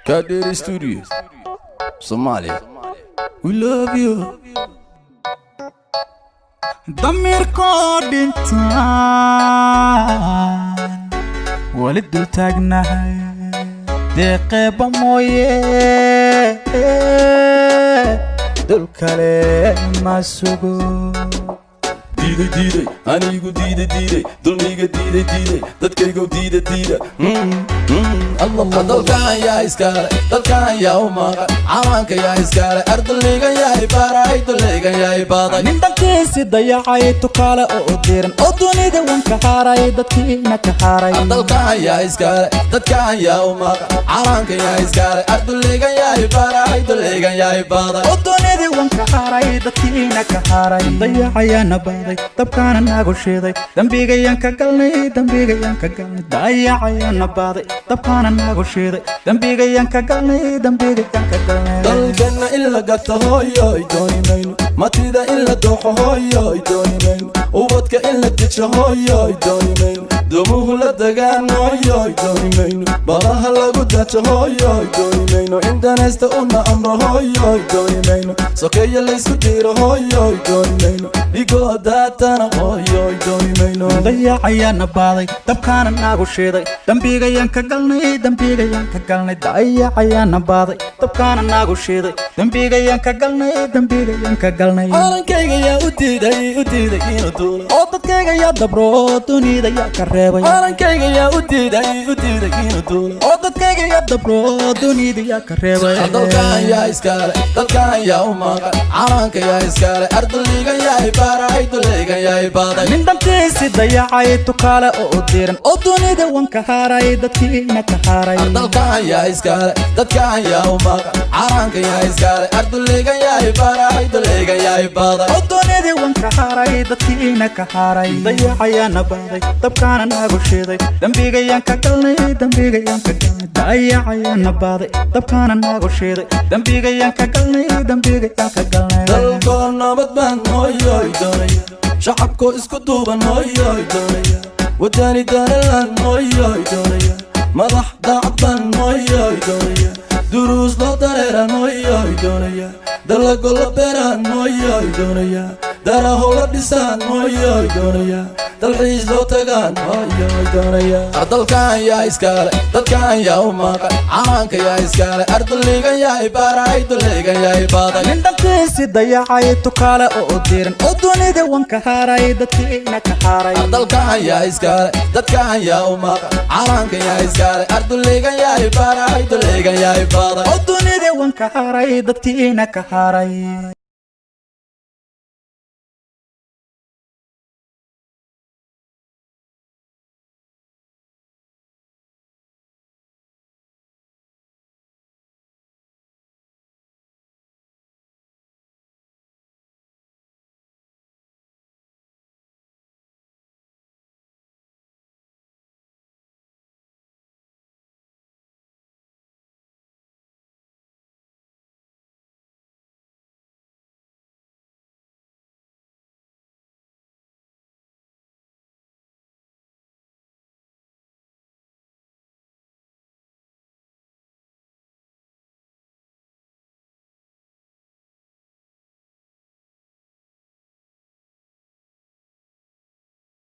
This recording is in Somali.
Kaderi Studios, Somalia. We love you. ضميركو دينتان ولد تاغناهاي دقيب مويه دول كلي ما سوغو Diide, anigu diide, dulmiga diide, dadkaygu diide. Allah dalkan yaa iskale, dalkan yaa umaqa, cawanka yaa iskale, ardayga yaa ibaray, dulayga yaa ibaday. nindankiisi dayacay tukaale oo diran oo dunida wanka haaray dadkiina ka haaray. Dalkan yaa iskale, dadkan yaa umaqa, cawanka yaa iskale, ardayga yaa ibaray, dulayga yaa ibaday. oo dunida wanka haaray dadkiina ka haaray. dayacayana baaday dabkaana nagu shiiday dambigayan ka galnay dayacayana baaday dabkaana nagu shiiday dambigayan ka galnay dalkana illa gata hooyoy dooni mayno matida illa dooxo hooyoy dooni mayno ubadka illa dejo hooyoy dooni mayno dumuhu la dagaan hooyoy dooni mayno badaha lagu dajo hooyoy dooni mayno indanaysta una amro hooyoy dooni mayno sokeeya laysku diiro hooyoy dooni mayno igoo daatana hooyoy dooni mayno dayacayana baaday dabkaana nagu shiiday dambigayan ka galnay dayacayana baaday dabkaana nagu shiiday dambigayan ka galnay calankayga yaa u diiday inuu duulo oo dadkayga yaa dabro dunida yaa ka reebay calankayga yaa u diiday inuu duulo oo dadkayga yaa dabro dunida yaa ka reebay dalkan yaa iskale dalkan yaa umaqa calanka yaa iskale ardayga yaa ibaray dulayga yaa ibaday nindankiisi dayacay tukaale oo diran oo dunida wanka haaray dadkiina ka haaray dalkan yaa iskale dadkan yaa umaqa calanka yaa iskale ardayga yaa ibaray dulayga yaa ibaday oo dunida wanka haaray dadkiina ka haaray dayacayana baaday dabkaana nagu shiiday dambigayan ka galnay dayacayana baaday dabkaana nagu shiiday dambigayan ka galnay dalkoo nabad baan hooyoy doonaya shacabkoo isku duuban hooyoy doonaya wadani danalan hooyoy doonaya madax daacad baan hooyoy doonaya duruus loo dareeran hooyoy doonaya dalago la beeraan hooyoy doonaya daraho la dhisaan hooyoy doonaya dalxiis loo tagaan hooyoy doonaya dalkan yaa iskale dadkan yaa umaqa calanka yaa iskale ardayga yaa ibaray dulayga yaa ibaday nindankiisi dayacay tukaale oo diran oo dunida wanka haaray dadkiina ka haaray dalkan yaa iskale dadkan yaa umaqa calanka yaa iskale ardayga yaa ibaray dulayga yaa ibaday oo dunida wanka haaray dadkiina ka haaray